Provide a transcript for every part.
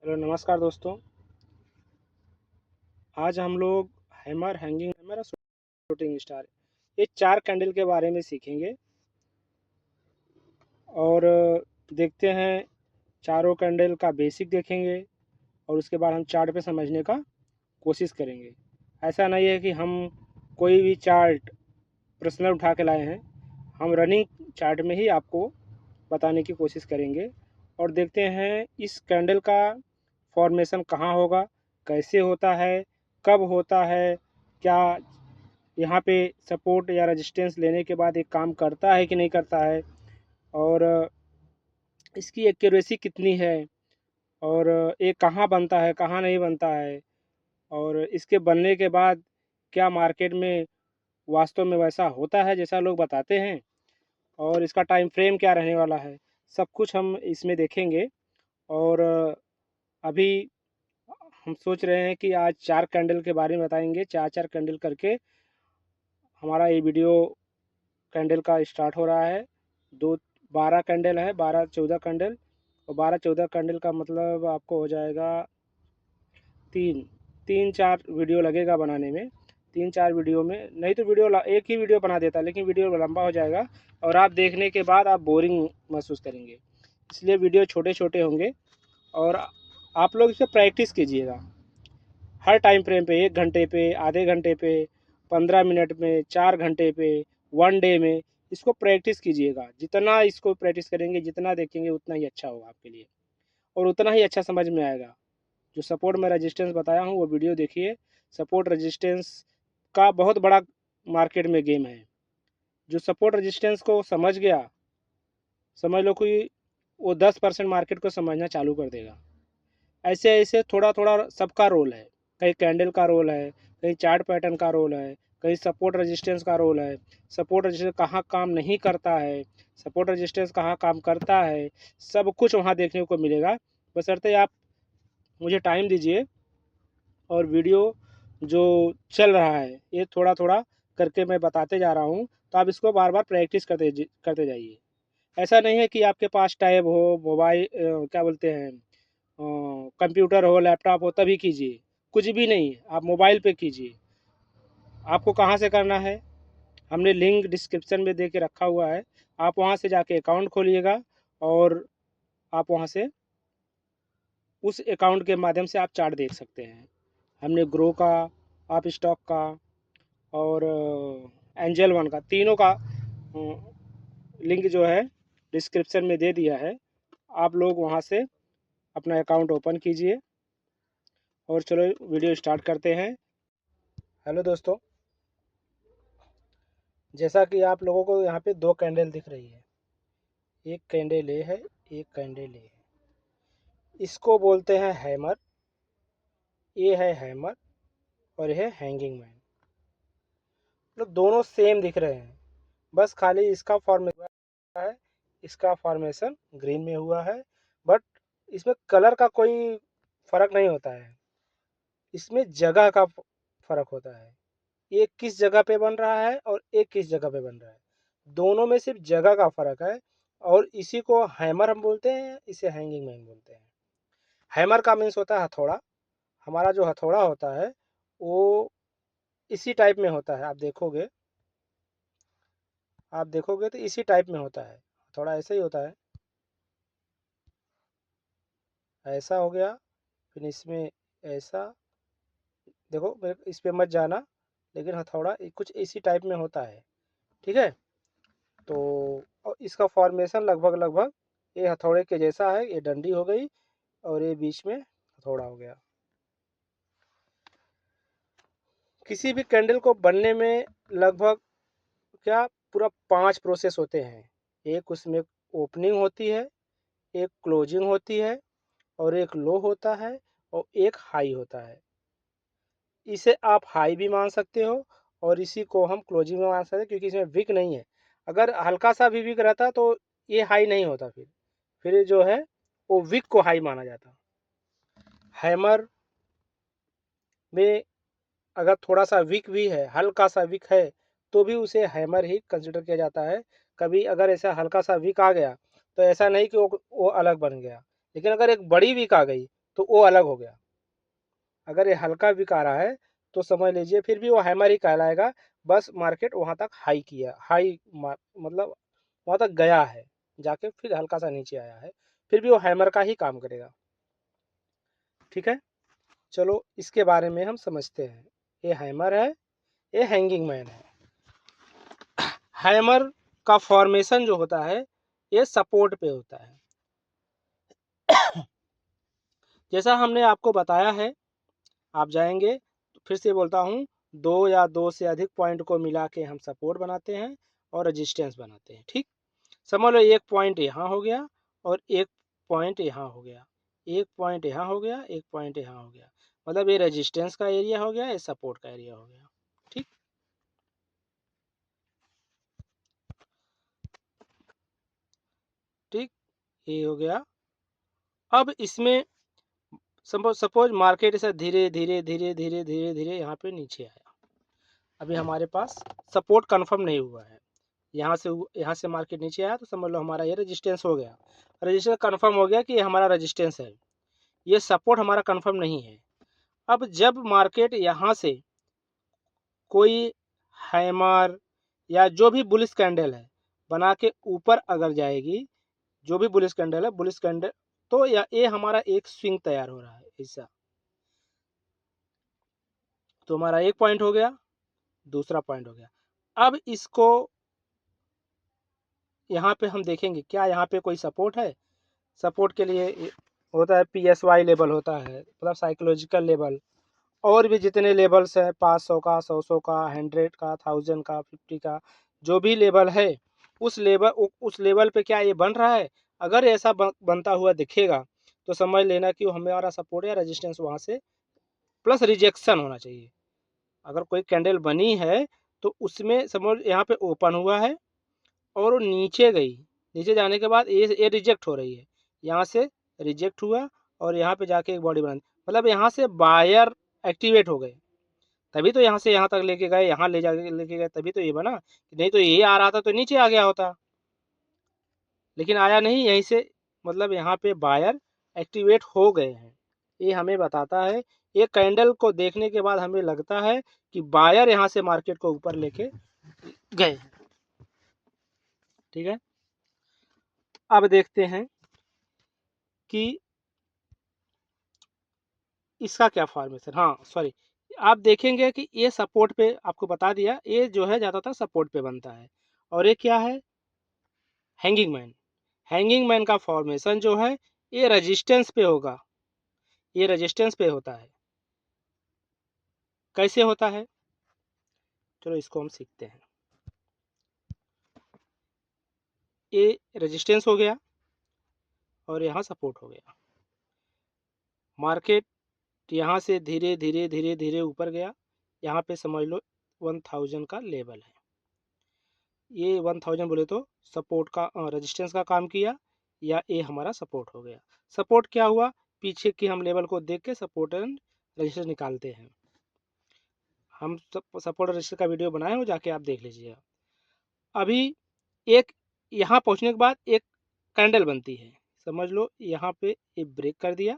Hello नमस्कार दोस्तों। आज हम लोग हैमर, हैंगिंग हैमर और शूटिंग स्टार ये 4 कैंडल के बारे में सीखेंगे और देखते हैं। चारों कैंडल का बेसिक देखेंगे और उसके बाद हम चार्ट पे समझने का कोशिश करेंगे। ऐसा नहीं है कि हम कोई भी चार्ट पर्सनल उठा के लाए हैं। हम रनिंग चार्ट में ही आपको बताने की कोशिश करेंगे और देखते हैं इस कैंडल का फॉर्मेशन कहाँ होगा, कैसे होता है, कब होता है, क्या यहाँ पे सपोर्ट या रेजिस्टेंस लेने के बाद एक काम करता है कि नहीं करता है, और इसकी एक्यूरेसी कितनी है, और ये कहाँ बनता है, कहाँ नहीं बनता है, और इसके बनने के बाद क्या मार्केट में वास्तव में वैसा होता है जैसा लोग बताते हैं, और इसका टाइम फ्रेम क्या रहने वाला है। सब कुछ हम इसमें देखेंगे। और अभी हम सोच रहे हैं कि आज 4 कैंडल के बारे में बताएंगे। 4-4 कैंडल करके हमारा ये वीडियो कैंडल का स्टार्ट हो रहा है। 12 कैंडल है, 12-14 कैंडल, और 12-14 कैंडल का मतलब आपको हो जाएगा 3-4 वीडियो लगेगा बनाने में। 3-4 वीडियो में नहीं तो एक ही वीडियो बना देता, लेकिन वीडियो लंबा हो जाएगा और आप देखने के बाद आप बोरिंग महसूस करेंगे। इसलिए वीडियो छोटे छोटे होंगे और आप लोग इसे प्रैक्टिस कीजिएगा हर टाइम फ्रेम पे, 1 घंटे पे, आधे घंटे पे, 15 मिनट में, 4 घंटे पे, 1 डे में। इसको प्रैक्टिस कीजिएगा। जितना इसको प्रैक्टिस करेंगे, जितना देखेंगे, उतना ही अच्छा होगा आपके लिए और उतना ही अच्छा समझ में आएगा। जो सपोर्ट में रेजिस्टेंस बताया हूँ वो वीडियो देखिए। सपोर्ट रेजिस्टेंस का बहुत बड़ा मार्केट में गेम है। जो सपोर्ट रेजिस्टेंस को समझ गया, समझ लो कि वो 10% मार्केट को समझना चालू कर देगा। ऐसे ऐसे थोड़ा थोड़ा सबका रोल है। कहीं कैंडल का रोल है, कहीं चार्ट पैटर्न का रोल है, कहीं सपोर्ट रेजिस्टेंस का रोल है। सपोर्ट रेजिस्टेंस कहाँ काम नहीं करता है, सपोर्ट रेजिस्टेंस कहाँ काम करता है, सब कुछ वहाँ देखने को मिलेगा। बशर्ते आप मुझे टाइम दीजिए और वीडियो जो चल रहा है ये थोड़ा थोड़ा करके मैं बताते जा रहा हूँ, तो आप इसको बार बार प्रैक्टिस करते जाइए। ऐसा नहीं है कि आपके पास टैब हो, मोबाइल क्या बोलते हैं, कंप्यूटर हो, लैपटॉप हो तभी कीजिए। कुछ भी नहीं है, आप मोबाइल पे कीजिए। आपको कहाँ से करना है, हमने लिंक डिस्क्रिप्शन में दे के रखा हुआ है। आप वहाँ से जाके अकाउंट खोलिएगा और आप वहाँ से उस अकाउंट के माध्यम से आप चार्ट देख सकते हैं। हमने ग्रो का, आप स्टॉक का और एंजल वन का, तीनों का लिंक जो है डिस्क्रिप्शन में दे दिया है। आप लोग वहाँ से अपना अकाउंट ओपन कीजिए और चलो वीडियो स्टार्ट करते हैं। हेलो दोस्तों, जैसा कि आप लोगों को यहाँ पे 2 कैंडल दिख रही है। एक कैंडल ये है, एक कैंडल ये है। इसको बोलते हैं हैमर। ये है हैमर और ये है हैंगिंग मैन। मतलब दोनों सेम दिख रहे हैं, बस खाली इसका फॉर्मेशन है, इसका फॉर्मेशन ग्रीन में हुआ है। बट इसमें कलर का कोई फर्क नहीं होता है, इसमें जगह का फर्क होता है। एक किस जगह पे बन रहा है और एक किस जगह पे बन रहा है, दोनों में सिर्फ जगह का फर्क है। और इसी को हैमर हम बोलते हैं, इसे हैंगिंग मैन बोलते हैं। हैमर का मीन्स होता है हथौड़ा। हमारा जो हथौड़ा होता है वो इसी टाइप में होता है। आप देखोगे तो इसी टाइप में होता है। हथौड़ा ऐसे ही होता है, ऐसा हो गया, फिर इसमें ऐसा। देखो इस पे मत जाना, लेकिन हथौड़ा कुछ इसी टाइप में होता है। ठीक है, तो और इसका फॉर्मेशन लगभग लगभग ये हथौड़े के जैसा है। ये डंडी हो गई और ये बीच में हथौड़ा हो गया। किसी भी कैंडल को बनने में लगभग क्या पूरा 5 प्रोसेस होते हैं। एक उसमें ओपनिंग होती है, एक क्लोजिंग होती है, और एक लो होता है, और एक हाई होता है। इसे आप हाई भी मान सकते हो और इसी को हम क्लोजिंग में मान सकते हैं, क्योंकि इसमें विक नहीं है। अगर हल्का सा भी विक रहता तो ये हाई नहीं होता। फिर जो है वो विक को हाई माना जाता। हैमर में अगर थोड़ा सा विक भी है, हल्का सा विक है, तो भी उसे हैमर ही कंसिडर किया जाता है। कभी अगर ऐसा हल्का सा विक आ गया तो ऐसा नहीं कि वो अलग बन गया। लेकिन अगर एक बड़ी विक आ गई तो वो अलग हो गया। अगर ये हल्का बिक आ रहा है तो समझ लीजिए फिर भी वो हैमर ही कहलाएगा, बस मार्केट वहाँ तक हाई किया, मतलब वहाँ तक गया है, जाके फिर हल्का सा नीचे आया है, फिर भी वो हैमर का ही काम करेगा। ठीक है, चलो इसके बारे में हम समझते हैं। ये हैमर है, ये हैंगिंग मैन है। हैमर का फॉर्मेशन जो होता है ये सपोर्ट पे होता है। जैसा हमने आपको बताया है, आप जाएंगे तो फिर से बोलता हूँ, दो या दो से अधिक पॉइंट को मिला के हम सपोर्ट बनाते हैं और रेजिस्टेंस बनाते हैं। ठीक, समझ लो एक पॉइंट यहाँ हो गया और एक पॉइंट यहाँ हो गया, एक पॉइंट यहाँ हो गया, एक पॉइंट यहाँ हो गया, मतलब ये रेजिस्टेंस का एरिया हो गया, ये सपोर्ट का एरिया हो गया। ठीक, ठीक, ये हो गया। अब इसमें सपोज मार्केट ऐसा धीरे धीरे धीरे धीरे धीरे धीरे यहाँ पे नीचे आया, अभी हमारे पास सपोर्ट कंफर्म नहीं हुआ है, यहाँ से मार्केट नीचे आया तो समझ लो हमारा ये रेजिस्टेंस हो गया, रेजिस्टेंस कंफर्म हो गया कि ये हमारा रेजिस्टेंस है, ये सपोर्ट हमारा कंफर्म नहीं है। अब जब मार्केट यहाँ से कोई हैमर या जो भी बुलिश कैंडल है बना के ऊपर अगर जाएगी, जो भी बुलिश कैंडल है, बुलिश कैंडल, तो ये हमारा एक स्विंग तैयार हो रहा है ऐसा, तो हमारा एक पॉइंट हो गया, दूसरा पॉइंट हो गया। अब इसको यहाँ पे हम देखेंगे क्या यहाँ पे कोई सपोर्ट है। सपोर्ट के लिए होता है PSY लेवल होता है, मतलब साइकोलॉजिकल लेवल, और भी जितने लेवल्स हैं 500 का, 100 का, 100 का, 1000 का, 50 का, जो भी लेवल है उस लेवल पे क्या ये बन रहा है। अगर ऐसा बनता हुआ दिखेगा तो समझ लेना कि हमारा सपोर्ट या रेजिस्टेंस वहाँ से प्लस रिजेक्शन होना चाहिए। अगर कोई कैंडल बनी है तो उसमें समझ यहाँ पे ओपन हुआ है और वो नीचे गई, नीचे जाने के बाद ये रिजेक्ट हो रही है, यहाँ से रिजेक्ट हुआ और यहाँ पे जाके एक बॉडी बना, मतलब यहाँ से बायर एक्टिवेट हो गए, तभी तो यहाँ से यहाँ तक लेके गए, यहाँ ले जाके लेके गए, तभी तो ये बना, नहीं तो ये आ रहा था तो नीचे आ गया होता, लेकिन आया नहीं, यहीं से मतलब यहाँ पे बायर एक्टिवेट हो गए हैं। ये हमें बताता है, ये कैंडल को देखने के बाद हमें लगता है कि बायर यहाँ से मार्केट को ऊपर लेके गए हैं। ठीक है, अब देखते हैं कि इसका क्या फॉर्मेशन, हाँ सॉरी, आप देखेंगे कि ये सपोर्ट पे आपको बता दिया, ये जो है ज़्यादातर सपोर्ट पे बनता है, और ये क्या है, हैंगिंग मैन। हैंगिंग मैन का फॉर्मेशन जो है ये रेजिस्टेंस पे होगा, ये रेजिस्टेंस पे होता है। कैसे होता है, चलो इसको हम सीखते हैं। ये रेजिस्टेंस हो गया और यहाँ सपोर्ट हो गया, मार्केट यहाँ से धीरे धीरे धीरे धीरे ऊपर गया, यहाँ पे समझ लो 1000 का लेवल है, ये 1000 बोले तो सपोर्ट का रेजिस्टेंस का काम किया, या ये हमारा सपोर्ट हो गया। सपोर्ट क्या हुआ, पीछे की हम लेवल को देख के सपोर्ट एंड रेजिस्टेंस निकालते हैं, हम सपोर्ट रेजिस्टेंस का वीडियो बनाए हो, जाके आप देख लीजिएगा। अभी एक यहाँ पहुँचने के बाद एक कैंडल बनती है, समझ लो यहाँ पे ये ब्रेक कर दिया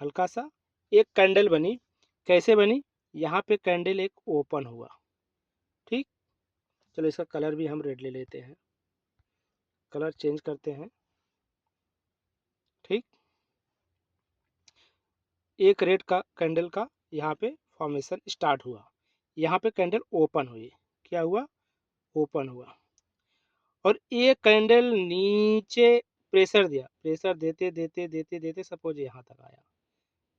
हल्का सा, एक कैंडल बनी, कैसे बनी, यहाँ पे कैंडल एक ओपन हुआ। ठीक, चलो इसका कलर भी हम रेड ले लेते हैं, कलर चेंज करते हैं। ठीक, एक रेड का कैंडल का यहाँ पे फॉर्मेशन स्टार्ट हुआ, यहाँ पे कैंडल ओपन हुई, क्या हुआ, ओपन हुआ, और एक कैंडल नीचे प्रेशर दिया, प्रेशर देते देते देते देते सपोज यहाँ तक आया,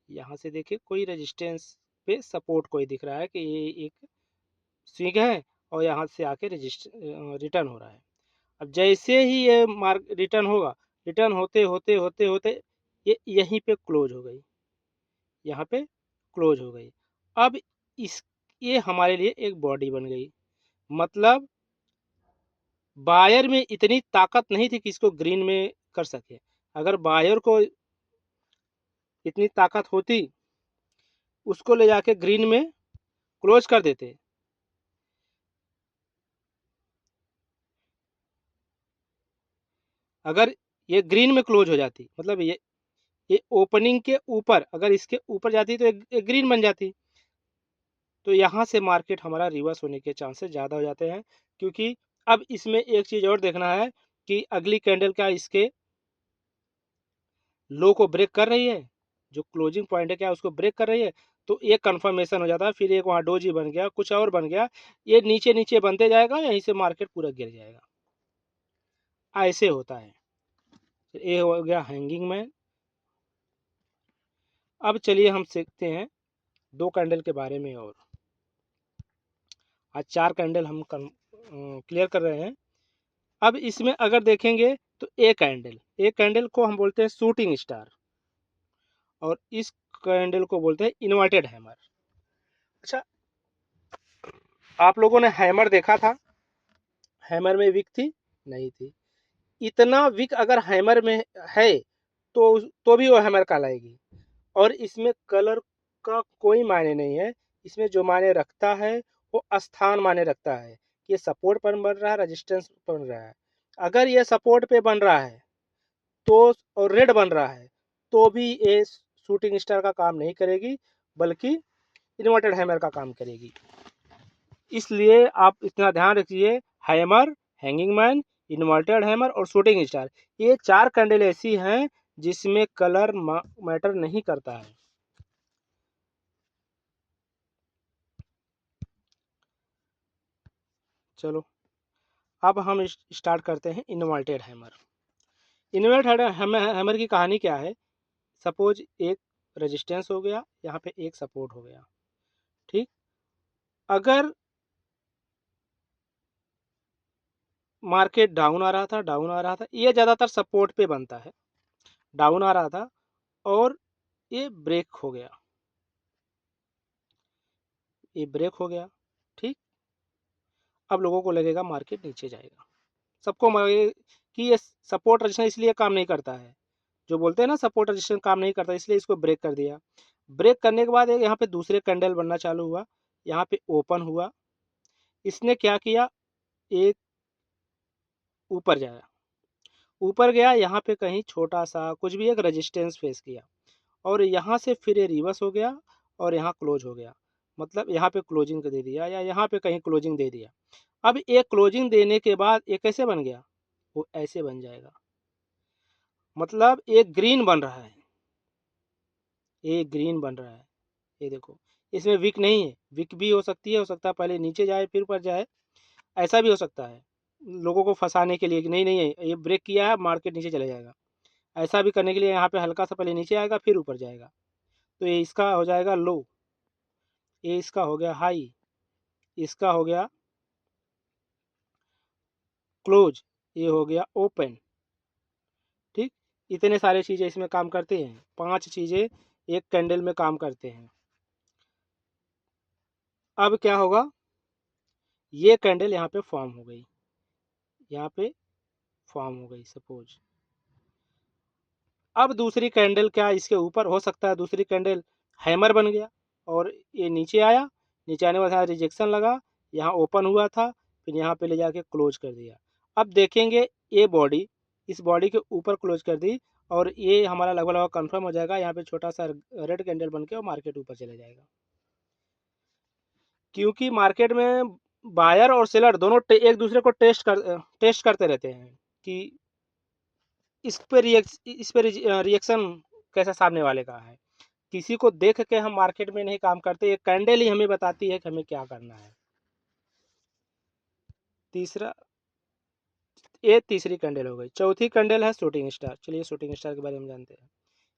यहाँ से देखिए कोई रेजिस्टेंस पे सपोर्ट कोई दिख रहा है कि ये एक स्विंग है, और यहाँ से आके रिटर्न हो रहा है। अब जैसे ही ये मार्क रिटर्न होगा, रिटर्न होते होते होते होते ये यहीं पे क्लोज हो गई, यहाँ पे क्लोज हो गई। अब इस ये हमारे लिए एक बॉडी बन गई, मतलब बायर में इतनी ताकत नहीं थी कि इसको ग्रीन में कर सके, अगर बायर को इतनी ताकत होती उसको ले जाके ग्रीन में क्लोज कर देते, अगर ये ग्रीन में क्लोज हो जाती, मतलब ये ये ओपनिंग के ऊपर, अगर इसके ऊपर जाती तो एक ग्रीन बन जाती। तो यहाँ से मार्केट हमारा रिवर्स होने के चांसेस ज़्यादा हो जाते हैं, क्योंकि अब इसमें एक चीज़ और देखना है कि अगली कैंडल क्या इसके लो को ब्रेक कर रही है, जो क्लोजिंग पॉइंट है क्या उसको ब्रेक कर रही है, तो एक कंफर्मेशन हो जाता है। फिर एक वहाँ डोजी बन गया, कुछ और बन गया, ये नीचे नीचे बनते जाएगा, यहीं से मार्केट पूरा गिर जाएगा। ऐसे होता है। ये हो गया हैंगिंग मैन। अब चलिए हम सीखते हैं दो कैंडल के बारे में, और आज चार कैंडल हम क्लियर कर रहे हैं। अब इसमें अगर देखेंगे तो एक कैंडल को हम बोलते हैं शूटिंग स्टार, और इस कैंडल को बोलते हैं इन्वर्टेड हैमर। अच्छा, आप लोगों ने हैमर देखा था? हैमर में विक थी? नहीं थी। इतना विक अगर हैमर में है तो भी वो हैमर कहलाएगी। और इसमें कलर का कोई मायने नहीं है। इसमें जो मायने रखता है वो स्थान मायने रखता है, ये सपोर्ट पर बन रहा है, रेजिस्टेंस पर बन रहा है। अगर ये सपोर्ट पे बन रहा है तो, और रेड बन रहा है, तो भी ये शूटिंग स्टार का काम नहीं करेगी, बल्कि इन्वर्टेड हैमर का काम करेगी। इसलिए आप इतना ध्यान रखिए, hammer, hanging man, inverted hammer और शूटिंग स्टार, ये चार कैंडल ऐसी हैं जिसमें कलर मैटर नहीं करता है। चलो अब हम स्टार्ट करते हैं इन्वर्टेड हैमर। इन्वर्टेड हैमर की कहानी क्या है? सपोज एक रेजिस्टेंस हो गया, यहाँ पे एक सपोर्ट हो गया, ठीक। अगर मार्केट डाउन आ रहा था, ये ज़्यादातर सपोर्ट पे बनता है, डाउन आ रहा था और ये ब्रेक हो गया, ये ब्रेक हो गया, ठीक। अब लोगों को लगेगा मार्केट नीचे जाएगा, सबको कि ये सपोर्ट रजिस्टेंस इसलिए काम नहीं करता है, जो बोलते हैं ना सपोर्ट रजिस्टेंस काम नहीं करता, इसलिए इसको ब्रेक कर दिया। ब्रेक करने के बाद यहाँ पे दूसरे कैंडल बनना चालू हुआ, यहाँ पे ओपन हुआ, इसने क्या किया, एक ऊपर जाया, ऊपर गया, यहाँ पे कहीं छोटा सा कुछ भी एक रेजिस्टेंस फेस किया, और यहाँ से फिर ये रिवर्स हो गया और यहाँ क्लोज हो गया, मतलब यहाँ पे क्लोजिंग दे दिया या यहाँ पे कहीं क्लोजिंग दे दिया। अब एक क्लोजिंग देने के बाद ये कैसे बन गया, वो ऐसे बन जाएगा, मतलब एक ग्रीन बन रहा है, एक ग्रीन बन रहा है। ये देखो, इसमें विक नहीं है, विक भी हो सकता है पहले नीचे जाए फिर ऊपर जाए, ऐसा भी हो सकता है लोगों को फंसाने के लिए कि नहीं नहीं है ये ब्रेक किया है मार्केट नीचे चले जाएगा, ऐसा भी करने के लिए यहाँ पे हल्का सा पहले नीचे आएगा फिर ऊपर जाएगा, तो ये इसका हो जाएगा लो, ये इसका हो गया हाई, इसका हो गया क्लोज, ये हो गया ओपन, ठीक। इतने सारे चीज़ें इसमें काम करते हैं, 5 चीज़ें एक कैंडल में काम करते हैं। अब क्या होगा, ये कैंडल यहाँ पे फॉर्म हो गई, यहाँ पे फॉर्म हो गई सपोज। अब दूसरी कैंडल क्या इसके ऊपर हो सकता है, दूसरी कैंडल हैमर बन गया और ये नीचे आया, नीचे आने के बाद रिजेक्शन लगा, यहाँ ओपन हुआ था, फिर यहाँ पे ले जाके क्लोज कर दिया। अब देखेंगे ये बॉडी, इस बॉडी के ऊपर क्लोज कर दी और ये हमारा लगभग लगभग कन्फर्म हो जाएगा, यहाँ पे छोटा सा रेड कैंडल बन के और मार्केट ऊपर चले जाएगा, क्योंकि मार्केट में बायर और सेलर दोनों एक दूसरे को टेस्ट करते रहते हैं कि इस पे रिएक्शन कैसा सामने वाले का है। किसी को देख के हम मार्केट में नहीं काम करते, ये कैंडल ही हमें बताती है कि हमें क्या करना है। तीसरा, ये तीसरी कैंडल हो गई। चौथी कैंडल है शूटिंग स्टार। चलिए शूटिंग स्टार के बारे में जानते हैं।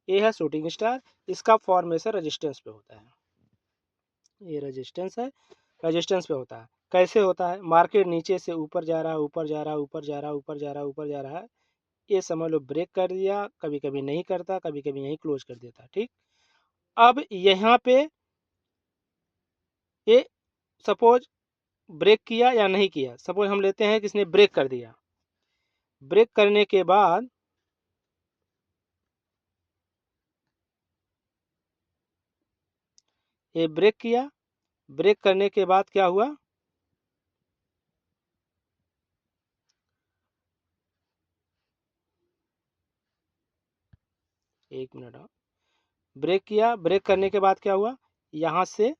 ये है शूटिंग स्टार, इसका फॉर्मेशन रेजिस्टेंस पे होता है, ये रेजिस्टेंस है, रेजिस्टेंस पे होता है। कैसे होता है, मार्केट नीचे से ऊपर जा रहा है, ऊपर जा रहा है, ऊपर जा रहा है, ऊपर जा रहा है, ऊपर जा रहा है, ये समझ लो ब्रेक कर दिया, कभी कभी नहीं करता, कभी कभी यहीं क्लोज कर देता, ठीक। अब यहाँ पे ये सपोज ब्रेक किया या नहीं किया, सपोज हम लेते हैं कि इसने ब्रेक कर दिया, ब्रेक करने के बाद ये ब्रेक किया, ब्रेक करने के बाद क्या हुआ, 1 मिनट। हाँ, ब्रेक किया। ब्रेक करने के बाद क्या हुआ, यहाँ से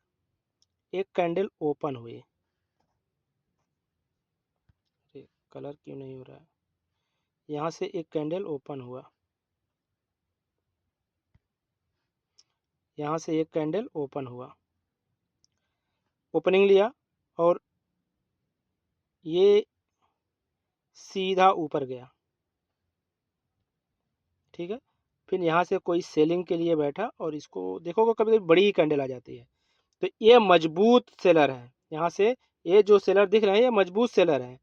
एक कैंडल ओपन हुई। कलर क्यों नहीं हो रहा है, यहाँ से एक कैंडल ओपन हुआ, यहाँ से एक कैंडल ओपन हुआ, ओपनिंग लिया और ये सीधा ऊपर गया। ठीक है, फिर यहाँ से कोई सेलिंग के लिए बैठा और इसको देखोगे कभी कभी बड़ी ही कैंडल आ जाती है, तो ये मजबूत सेलर है। यहाँ से ये जो सेलर दिख रहे हैं ये मजबूत सेलर है।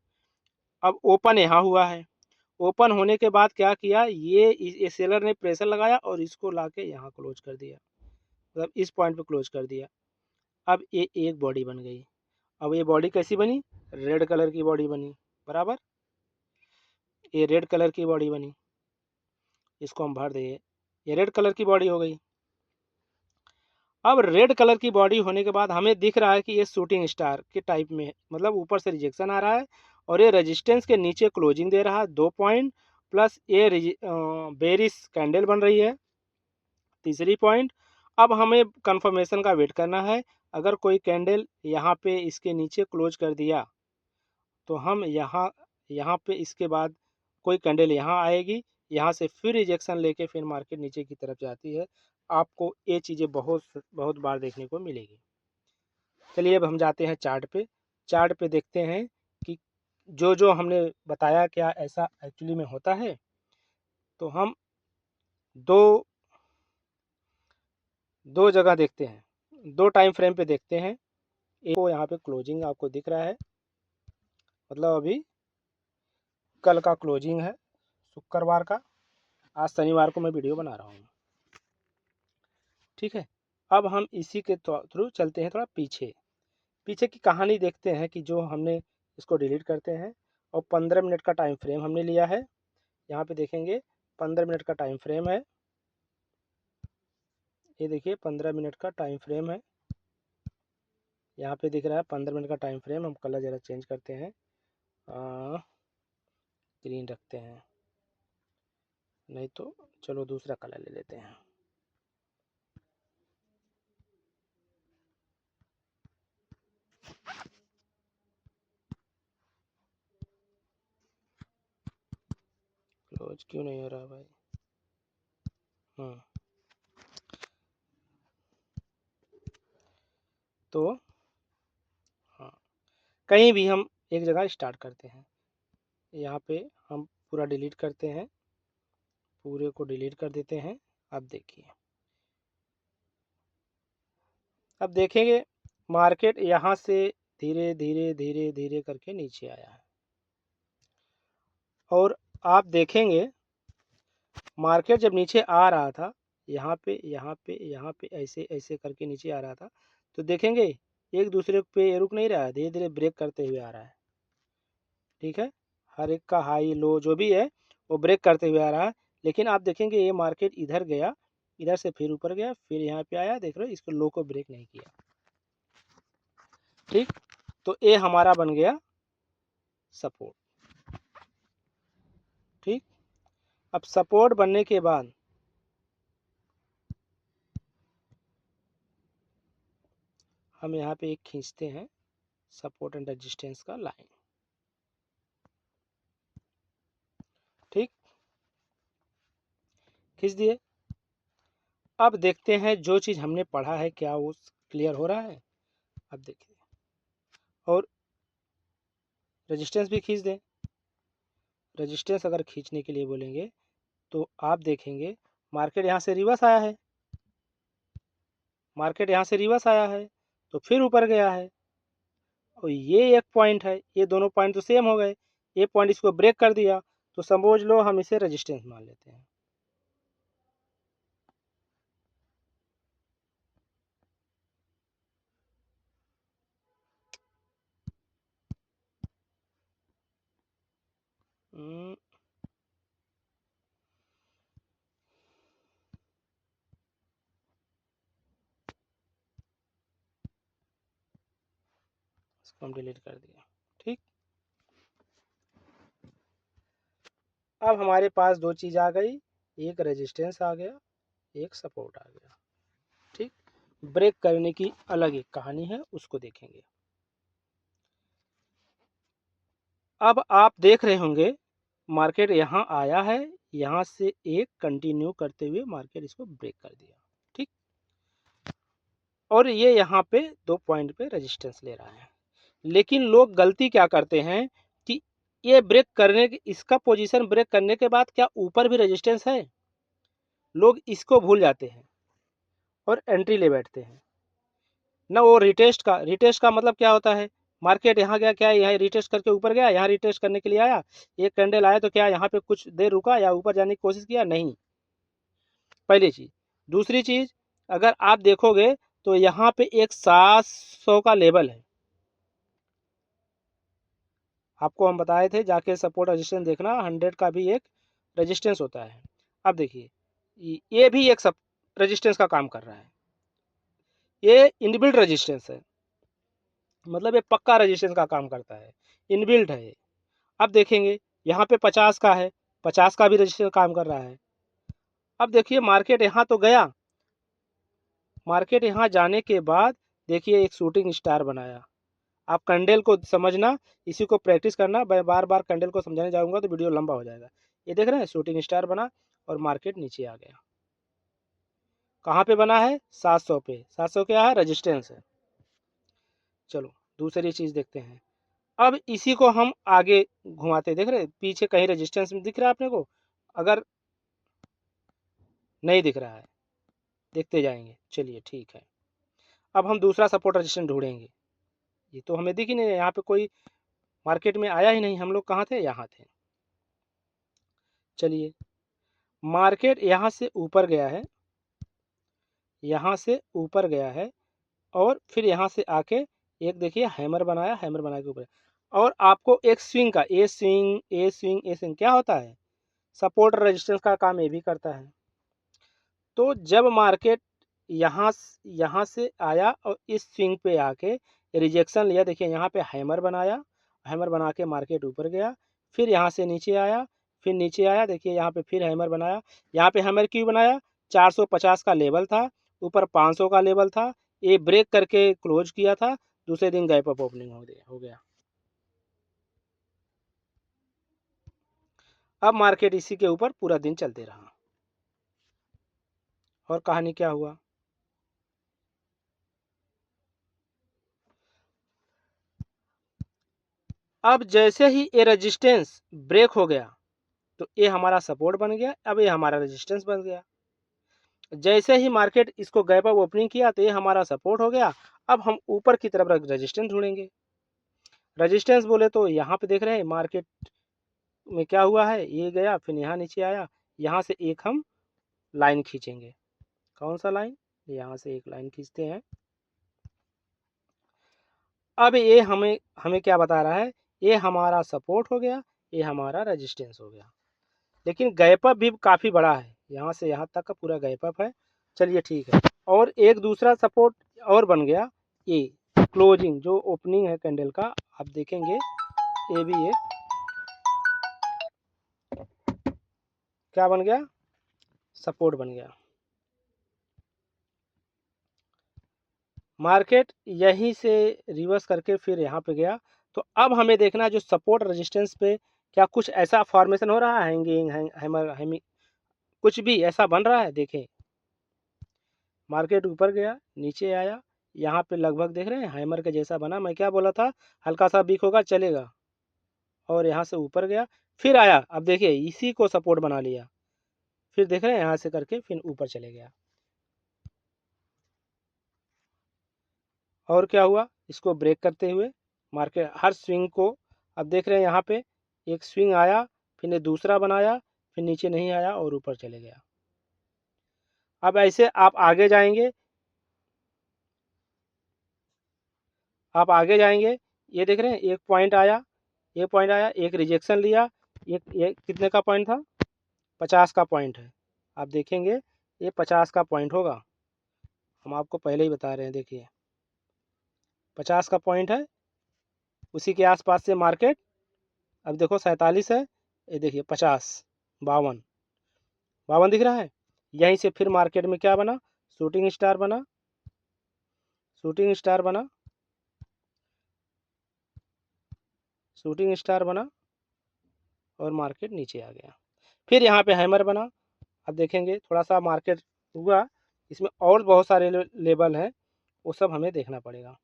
अब ओपन यहाँ हुआ है, ओपन होने के बाद क्या किया, ये सेलर ने प्रेशर लगाया और इसको लाके यहाँ क्लोज कर दिया, मतलब इस पॉइंट पे क्लोज कर दिया। अब ये एक बॉडी बन गई। अब ये बॉडी कैसी बनी, रेड कलर की बॉडी बनी, बराबर। ये रेड कलर की बॉडी बनी, इसको हम भर देंगे, ये रेड कलर की बॉडी हो गई। अब रेड कलर की बॉडी होने के बाद हमें दिख रहा है कि ये शूटिंग स्टार के टाइप में है, मतलब ऊपर से रिजेक्शन आ रहा है और ये रेजिस्टेंस के नीचे क्लोजिंग दे रहा है 2 पॉइंट, प्लस ये बेरिश कैंडल बन रही है, तीसरी पॉइंट। अब हमें कंफर्मेशन का वेट करना है। अगर कोई कैंडल यहाँ पे इसके नीचे क्लोज कर दिया तो हम यहाँ पे इसके बाद कोई कैंडल यहाँ आएगी, यहाँ से फिर रिजेक्शन लेके फिर मार्केट नीचे की तरफ जाती है। आपको ये चीज़ें बहुत बहुत बार देखने को मिलेगी। चलिए अब हम जाते हैं चार्ट पे। चार्ट पे देखते हैं कि जो जो हमने बताया क्या ऐसा एक्चुअली में होता है। तो हम दो दो जगह देखते हैं, दो टाइम फ्रेम पे देखते हैं। एक को यहाँ पे क्लोजिंग आपको दिख रहा है, मतलब अभी कल का क्लोजिंग है, शुक्रवार का। आज शनिवार को मैं वीडियो बना रहा हूँ, ठीक है। अब हम इसी के थ्रू चलते हैं थोड़ा पीछे, पीछे की कहानी देखते हैं कि जो हमने इसको डिलीट करते हैं। और 15 मिनट का टाइम फ्रेम हमने लिया है, यहाँ पे देखेंगे 15 मिनट का टाइम फ्रेम है। ये देखिए 15 मिनट का टाइम फ्रेम है, यहाँ पे दिख रहा है 15 मिनट का टाइम फ्रेम। हम कलर ज़रा चेंज करते हैं, ग्रीन रखते हैं, नहीं तो चलो दूसरा कलर ले लेते हैं। क्लोज क्यों नहीं हो रहा भाई। तो हाँ, कहीं भी हम एक जगह स्टार्ट करते हैं, यहाँ पे हम पूरा डिलीट करते हैं, पूरे को डिलीट कर देते हैं। अब देखिए, अब देखेंगे मार्केट यहाँ से धीरे धीरे धीरे धीरे करके नीचे आया है। और आप देखेंगे मार्केट जब नीचे आ रहा था, यहाँ पे यहाँ पे यहाँ पे ऐसे ऐसे करके नीचे आ रहा था, तो देखेंगे एक दूसरे पे रुक नहीं रहा है, धीरे धीरे ब्रेक करते हुए आ रहा है। ठीक है, हर एक का हाई लो जो भी है वो ब्रेक करते हुए आ रहा है। लेकिन आप देखेंगे ये मार्केट इधर गया, इधर से फिर ऊपर गया, फिर यहाँ पे आया, देख रहे हो इसको लो को ब्रेक नहीं किया। ठीक, तो ये हमारा बन गया सपोर्ट। ठीक, अब सपोर्ट बनने के बाद हम यहाँ पे एक खींचते हैं सपोर्ट एंड रेजिस्टेंस का लाइन। ठीक, खींच दिए। अब देखते हैं जो चीज़ हमने पढ़ा है क्या वो क्लियर हो रहा है। अब देखिए, और रेजिस्टेंस भी खींच दें। रेजिस्टेंस अगर खींचने के लिए बोलेंगे तो आप देखेंगे मार्केट यहाँ से रिवर्स आया है, मार्केट यहाँ से रिवर्स आया है तो फिर ऊपर गया है। और ये एक पॉइंट है, ये दोनों पॉइंट तो सेम हो गए, ये पॉइंट इसको ब्रेक कर दिया, तो समझ लो हम इसे रेजिस्टेंस मान लेते हैं। इसको हम डिलीट कर दिया। ठीक, अब हमारे पास दो चीज़ आ गई, एक रेजिस्टेंस आ गया एक सपोर्ट आ गया। ठीक, ब्रेक करने की अलग एक कहानी है, उसको देखेंगे। अब आप देख रहे होंगे मार्केट यहाँ आया है, यहाँ से एक कंटिन्यू करते हुए मार्केट इसको ब्रेक कर दिया। ठीक, और ये यहाँ पे 2 पॉइंट पे रेजिस्टेंस ले रहा है। लेकिन लोग गलती क्या करते हैं कि ये ब्रेक करने के, इसका पोजीशन ब्रेक करने के बाद क्या ऊपर भी रेजिस्टेंस है, लोग इसको भूल जाते हैं और एंट्री ले बैठते हैं ना। वो रिटेस्ट का मतलब क्या होता है, मार्केट यहाँ गया, क्या यहाँ रिटेस्ट करके ऊपर गया, यहाँ रिटेस्ट करने के लिए आया, एक कैंडल आया तो क्या यहाँ पे कुछ देर रुका या ऊपर जाने की कोशिश किया, नहीं। पहली चीज। दूसरी चीज, अगर आप देखोगे तो यहाँ पे एक 700 का लेवल है, आपको हम बताए थे जाके सपोर्ट रेजिस्टेंस देखना, 100 का भी एक रेजिस्टेंस होता है। अब देखिए ये भी एक सब रेजिस्टेंस का काम कर रहा है, ये इनबिल्ट रेजिस्टेंस है, मतलब ये पक्का रेजिस्टेंस का काम करता है, इनबिल्ट है। अब देखेंगे यहाँ पे 50 का है, 50 का भी रेजिस्टेंस काम कर रहा है। अब देखिए मार्केट यहाँ तो गया, मार्केट यहाँ जाने के बाद देखिए एक शूटिंग स्टार बनाया। आप कैंडल को समझना, इसी को प्रैक्टिस करना, मैं बार बार कैंडल को समझाने जाऊंगा तो वीडियो लंबा हो जाएगा। ये देख रहे हैं शूटिंग स्टार बना और मार्केट नीचे आ गया। कहाँ पे बना है, 700 पे। 700 क्या है, रेजिस्टेंस है। चलो दूसरी चीज देखते हैं। अब इसी को हम आगे घुमाते, देख रहे पीछे कहीं रेजिस्टेंस में दिख रहा है अपने को, अगर नहीं दिख रहा है देखते जाएंगे, चलिए ठीक है। अब हम दूसरा सपोर्ट रेजिस्टेंस ढूंढेंगे, ये तो हमें दिख ही नहीं है, यहाँ पे कोई मार्केट में आया ही नहीं, हम लोग कहाँ थे, यहाँ थे। चलिए मार्केट यहाँ से ऊपर गया है, यहाँ से ऊपर गया है और फिर यहाँ से आके एक देखिए हैमर बनाया, हैमर बना के ऊपर। और आपको एक स्विंग का ए स्विंग ए स्विंग ए स्विंग क्या होता है, सपोर्ट रेजिस्टेंस का काम ये भी करता है। तो जब मार्केट यहाँ से आया और इस स्विंग पे आके रिजेक्शन लिया, देखिए यहाँ पे हैमर बनाया, हैमर बना के मार्केट ऊपर गया, फिर यहाँ से नीचे आया, फिर नीचे आया, देखिए यहाँ पे फिर हैमर बनाया। यहाँ पे हैमर क्यों बनाया, 450 का लेवल था, ऊपर 500 का लेवल था, ये ब्रेक करके क्लोज किया था, दूसरे दिन गैप अप ओपनिंग हो गया। अब मार्केट इसी के ऊपर पूरा दिन चलते रहा। और कहानी क्या हुआ, अब जैसे ही ये रेजिस्टेंस ब्रेक हो गया तो ये हमारा सपोर्ट बन गया, अब ये हमारा रेजिस्टेंस बन गया। जैसे ही मार्केट इसको गैप अप ओपनिंग किया तो ये हमारा सपोर्ट हो गया। अब हम ऊपर की तरफ रेजिस्टेंस ढूंढेंगे। रेजिस्टेंस बोले तो यहाँ पे देख रहे हैं मार्केट में क्या हुआ है, ये गया फिर यहाँ नीचे आया, यहाँ से एक हम लाइन खींचेंगे। कौन सा लाइन, यहाँ से एक लाइन खींचते हैं। अब ये हमें हमें क्या बता रहा है, ये हमारा सपोर्ट हो गया, ये हमारा रेजिस्टेंस हो गया। लेकिन गैप अप भी काफ़ी बड़ा है, यहाँ से यहाँ तक का पूरा गैप अप है। चलिए ठीक है, और एक दूसरा सपोर्ट और बन गया, ये क्लोजिंग जो ओपनिंग है कैंडल का, आप देखेंगे ये भी एक क्या बन गया, सपोर्ट बन गया। मार्केट यहीं से रिवर्स करके फिर यहाँ पे गया। तो अब हमें देखना है जो सपोर्ट रेजिस्टेंस पे क्या कुछ ऐसा फॉर्मेशन हो रहा है, हैंगिंग हैमर हैमिंग कुछ भी ऐसा बन रहा है। देखें मार्केट ऊपर गया, नीचे आया, यहाँ पे लगभग देख रहे हैं हैमर के जैसा बना, मैं क्या बोला था, हल्का सा वीक होगा चलेगा, और यहाँ से ऊपर गया फिर आया। अब देखिए इसी को सपोर्ट बना लिया, फिर देख रहे हैं यहाँ से करके फिर ऊपर चले गया। और क्या हुआ, इसको ब्रेक करते हुए मार्केट हर स्विंग को, अब देख रहे हैं यहाँ पे एक स्विंग आया, फिर दूसरा बनाया, फिर नीचे नहीं आया और ऊपर चले गया। अब ऐसे आप आगे जाएंगे, आप आगे जाएंगे, ये देख रहे हैं एक पॉइंट आया, ये पॉइंट आया, एक रिजेक्शन लिया, ये कितने का पॉइंट था, 50 का पॉइंट है। आप देखेंगे ये 50 का पॉइंट होगा, हम आपको पहले ही बता रहे हैं। देखिए 50 का पॉइंट है, उसी के आसपास से मार्केट, अब देखो 47 है, ये देखिए 50, 52 52 दिख रहा है, यहीं से फिर मार्केट में क्या बना, शूटिंग स्टार बना, शूटिंग स्टार बना, शूटिंग स्टार बना और मार्केट नीचे आ गया। फिर यहाँ पे हैमर बना। अब देखेंगे थोड़ा सा मार्केट हुआ, इसमें और बहुत सारे लेवल हैं, वो सब हमें देखना पड़ेगा।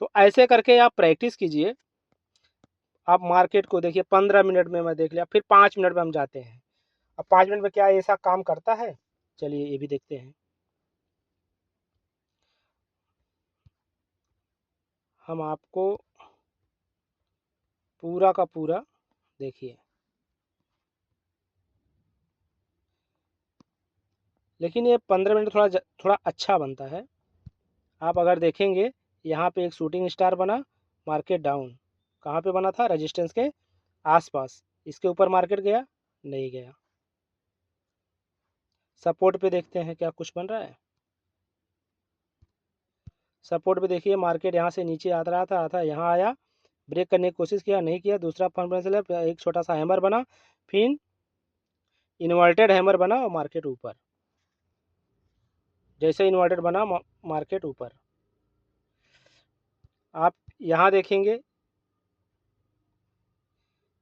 तो ऐसे करके आप प्रैक्टिस कीजिए। आप मार्केट को देखिए, 15 मिनट में मैं देख लिया, फिर 5 मिनट में हम जाते हैं। अब 5 मिनट में क्या ऐसा काम करता है, चलिए ये भी देखते हैं। हम आपको पूरा का पूरा देखिए, लेकिन ये 15 मिनट थोड़ा अच्छा बनता है। आप अगर देखेंगे यहाँ पे एक शूटिंग स्टार बना, मार्केट डाउन। कहाँ पे बना था, रेजिस्टेंस के आसपास। इसके ऊपर मार्केट गया, नहीं गया। सपोर्ट पे देखते हैं क्या कुछ बन रहा है। सपोर्ट पे देखिए, मार्केट यहाँ से नीचे आता यहाँ आया, ब्रेक करने की कोशिश किया, नहीं किया। दूसरा फंडामेंटल है, एक छोटा सा हैमर बना, फिर इन्वर्टेड हैमर बना और मार्केट ऊपर। जैसे इन्वर्टेड बना, मार्केट ऊपर। आप यहाँ देखेंगे,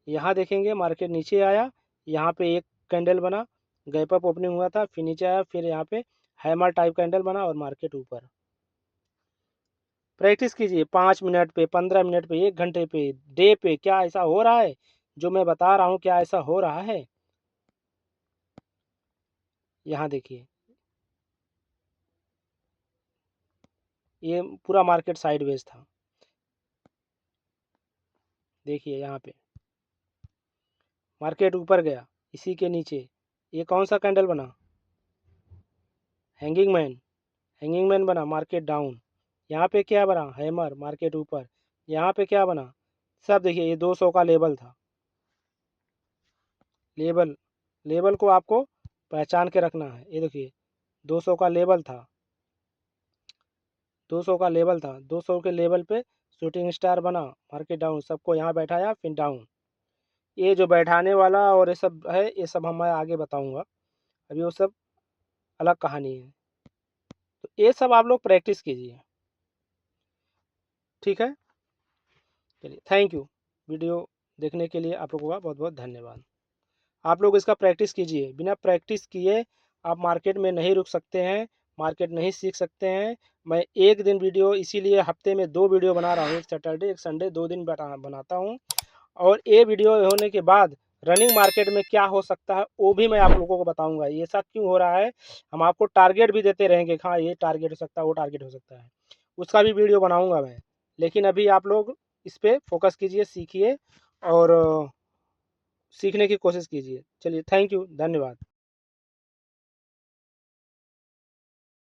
यहाँ देखेंगे मार्केट नीचे आया, यहाँ पे एक कैंडल बना, गैप अप ओपनिंग हुआ था, फिर नीचे आया, फिर यहाँ पे हैमर टाइप कैंडल बना और मार्केट ऊपर। प्रैक्टिस कीजिए 5 मिनट पे, 15 मिनट पे, 1 घंटे पे, डे पे। क्या ऐसा हो रहा है जो मैं बता रहा हूँ, क्या ऐसा हो रहा है। यहाँ देखिए, ये पूरा मार्केट साइडवेज था। देखिए यहाँ पे मार्केट ऊपर गया, इसी के नीचे ये कौन सा कैंडल बना, हैंगिंग मैन। हैंगिंग मैन बना, मार्केट डाउन। यहाँ पे क्या बना, हैमर, मार्केट ऊपर। यहाँ पे क्या बना, सब देखिए, ये 200 का लेवल था। लेवल, लेवल को आपको पहचान के रखना है। ये देखिए 200 का लेवल था, 200 का लेवल था, 200 के लेवल पे शूटिंग स्टार बना, मार्केट डाउन। सबको यहाँ बैठाया, फिर डाउन। ये जो बैठाने वाला और ये सब है, ये सब हम मैं आगे बताऊंगा, अभी वो सब अलग कहानी है। तो ये सब आप लोग प्रैक्टिस कीजिए, ठीक है। चलिए, थैंक यू। वीडियो देखने के लिए आप लोगों का बहुत बहुत धन्यवाद। आप लोग इसका प्रैक्टिस कीजिए, बिना प्रैक्टिस किए आप मार्केट में नहीं रुक सकते हैं, मार्केट नहीं सीख सकते हैं। मैं एक दिन वीडियो, इसीलिए हफ्ते में 2 वीडियो बना रहा हूँ, एक सैटरडे एक संडे, 2 दिन बनाता हूँ। और ये वीडियो होने के बाद रनिंग मार्केट में क्या हो सकता है वो भी मैं आप लोगों को बताऊंगा, ये सब क्यों हो रहा है। हम आपको टारगेट भी देते रहेंगे, हाँ ये टारगेट हो सकता है, वो टारगेट हो सकता है, उसका भी वीडियो बनाऊंगा मैं। लेकिन अभी आप लोग इस पर फोकस कीजिए, सीखिए और सीखने की कोशिश कीजिए। चलिए, थैंक यू, धन्यवाद।